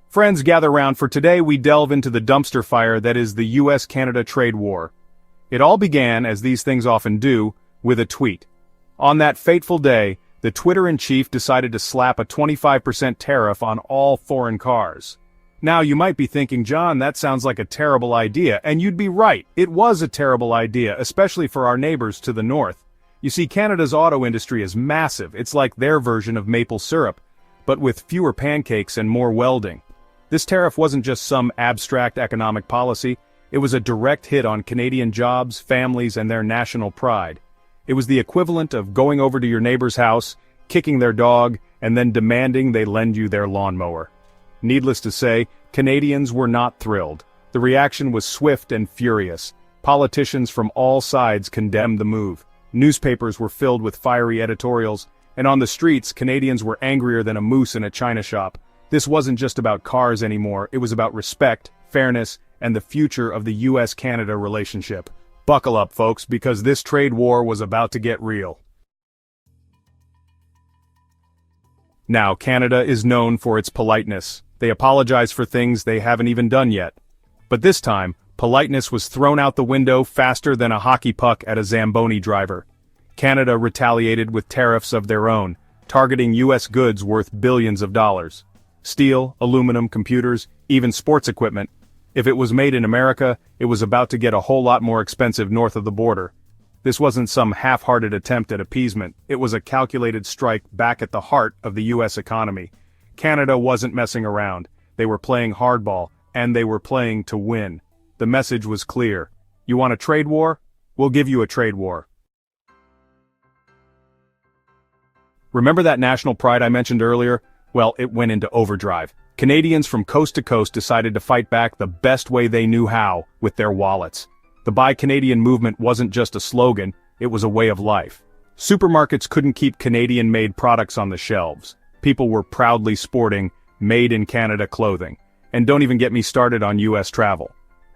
Friends, gather round, for today we delve into the dumpster fire that is the US-Canada trade war. It all began, as these things often do, with a tweet. On that fateful day, the Twitter-in-chief decided to slap a 25% tariff on all foreign cars. Now you might be thinking, John, that sounds like a terrible idea, and you'd be right. It was a terrible idea, especially for our neighbors to the north. You see, Canada's auto industry is massive. It's like their version of maple syrup, but with fewer pancakes and more welding. This tariff wasn't just some abstract economic policy. It was a direct hit on Canadian jobs, families, and their national pride. It was the equivalent of going over to your neighbor's house, kicking their dog, and then demanding they lend you their lawnmower. Needless to say, Canadians were not thrilled. The reaction was swift and furious. Politicians from all sides condemned the move. Newspapers were filled with fiery editorials, and on the streets, Canadians were angrier than a moose in a china shop. This wasn't just about cars anymore, it was about respect, fairness, and the future of the US-Canada relationship. Buckle up, folks, because this trade war was about to get real. Now, Canada is known for its politeness. They apologize for things they haven't even done yet. But this time, politeness was thrown out the window faster than a hockey puck at a Zamboni driver. Canada retaliated with tariffs of their own, targeting US goods worth billions of dollars. Steel, aluminum, computers, even sports equipment. If it was made in America, it was about to get a whole lot more expensive north of the border. This wasn't some half-hearted attempt at appeasement. It was a calculated strike back at the heart of the US economy. Canada wasn't messing around. They were playing hardball, and they were playing to win. The message was clear. You want a trade war? We'll give you a trade war. Remember that national pride I mentioned earlier? Well, it went into overdrive. Canadians from coast to coast decided to fight back the best way they knew how, with their wallets. The Buy Canadian movement wasn't just a slogan, it was a way of life. Supermarkets couldn't keep Canadian-made products on the shelves. People were proudly sporting made-in-Canada clothing. And don't even get me started on US travel.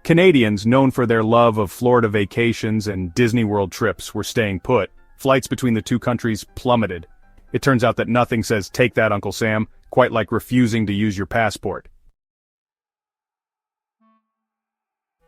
Canadians, known for their love of Florida vacations and Disney World trips, were staying put. Flights between the two countries plummeted. It turns out that nothing says "take that, Uncle Sam," quite like refusing to use your passport.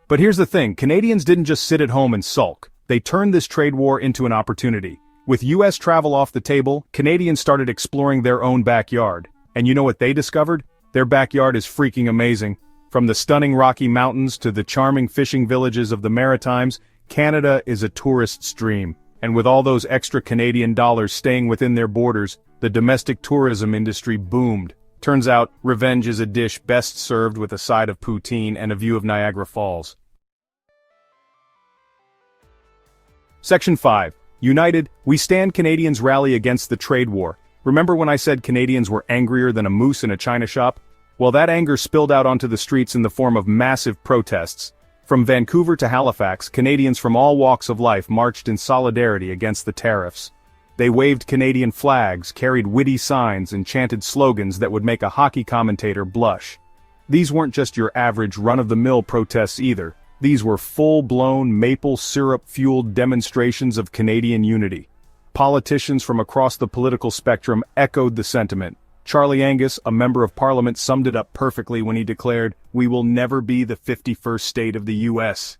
But here's the thing, Canadians didn't just sit at home and sulk. They turned this trade war into an opportunity. With US travel off the table, Canadians started exploring their own backyard. And you know what they discovered? Their backyard is freaking amazing. From the stunning Rocky Mountains to the charming fishing villages of the Maritimes, Canada is a tourist's dream. And with all those extra Canadian dollars staying within their borders, the domestic tourism industry boomed. Turns out, revenge is a dish best served with a side of poutine and a view of Niagara Falls. Section 5. United, we stand. Canadians rally against the trade war. Remember when I said Canadians were angrier than a moose in a china shop? Well, that anger spilled out onto the streets in the form of massive protests. From Vancouver to Halifax, Canadians from all walks of life marched in solidarity against the tariffs. They waved Canadian flags, carried witty signs, and chanted slogans that would make a hockey commentator blush. These weren't just your average run-of-the-mill protests either. These were full-blown maple syrup-fueled demonstrations of Canadian unity. Politicians from across the political spectrum echoed the sentiment. Charlie Angus, a member of Parliament, summed it up perfectly when he declared, "We will never be the 51st state of the US."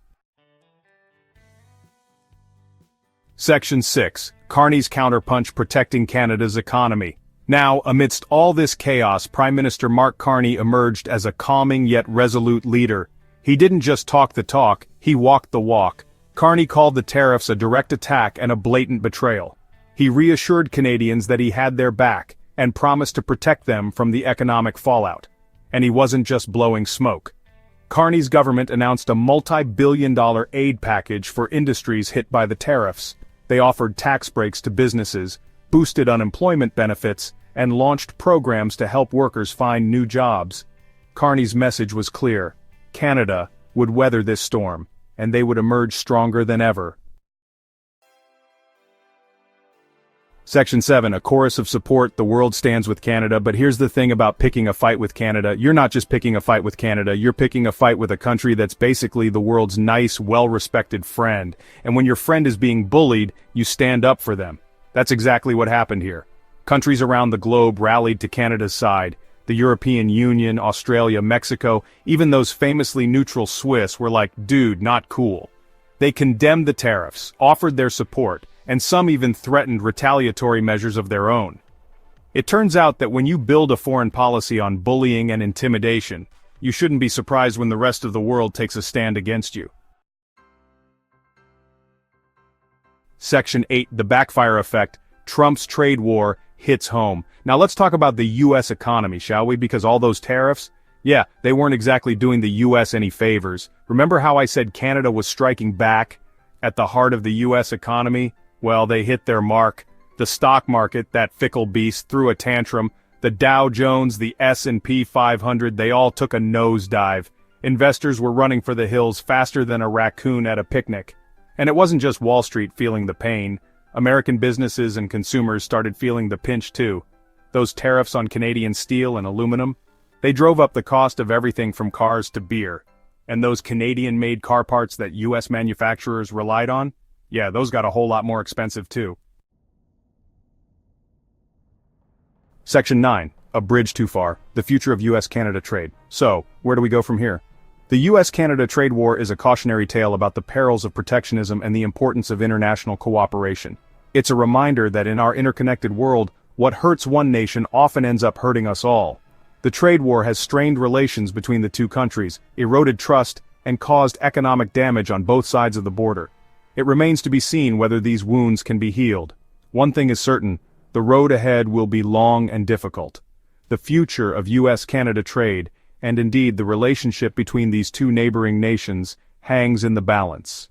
Section 6. Carney's counterpunch protecting Canada's economy. Now, amidst all this chaos, Prime Minister Mark Carney emerged as a calming yet resolute leader. He didn't just talk the talk, he walked the walk. Carney called the tariffs a direct attack and a blatant betrayal. He reassured Canadians that he had their back, and promised to protect them from the economic fallout. And he wasn't just blowing smoke. Carney's government announced a multi-billion-dollar aid package for industries hit by the tariffs. They offered tax breaks to businesses, boosted unemployment benefits, and launched programs to help workers find new jobs. Carney's message was clear. Canada would weather this storm, and they would emerge stronger than ever. Section 7, a chorus of support. The world stands with Canada. But here's the thing about picking a fight with Canada. You're not just picking a fight with Canada, you're picking a fight with a country that's basically the world's nice, well-respected friend. And when your friend is being bullied, you stand up for them. That's exactly what happened here. Countries around the globe rallied to Canada's side. The European Union, Australia, Mexico, even those famously neutral Swiss were like, dude, not cool. They condemned the tariffs, offered their support, and some even threatened retaliatory measures of their own. It turns out that when you build a foreign policy on bullying and intimidation, you shouldn't be surprised when the rest of the world takes a stand against you. Section 8, the backfire effect. Trump's trade war hits home. Now let's talk about the US economy, shall we? Because all those tariffs, yeah, they weren't exactly doing the US any favors. Remember how I said Canada was striking back at the heart of the US economy? Well, they hit their mark. The stock market, that fickle beast, threw a tantrum. The Dow Jones, the S&P 500, they all took a nosedive. Investors were running for the hills faster than a raccoon at a picnic. And it wasn't just Wall Street feeling the pain. American businesses and consumers started feeling the pinch too. Those tariffs on Canadian steel and aluminum, they drove up the cost of everything from cars to beer. And those Canadian-made car parts that US manufacturers relied on, yeah, those got a whole lot more expensive too. Section 9, a bridge too far, the future of US-Canada trade. So, where do we go from here? The US-Canada trade war is a cautionary tale about the perils of protectionism and the importance of international cooperation. It's a reminder that in our interconnected world, what hurts one nation often ends up hurting us all. The trade war has strained relations between the two countries, eroded trust, and caused economic damage on both sides of the border. It remains to be seen whether these wounds can be healed. One thing is certain, the road ahead will be long and difficult. The future of US-Canada trade, and indeed the relationship between these two neighboring nations, hangs in the balance.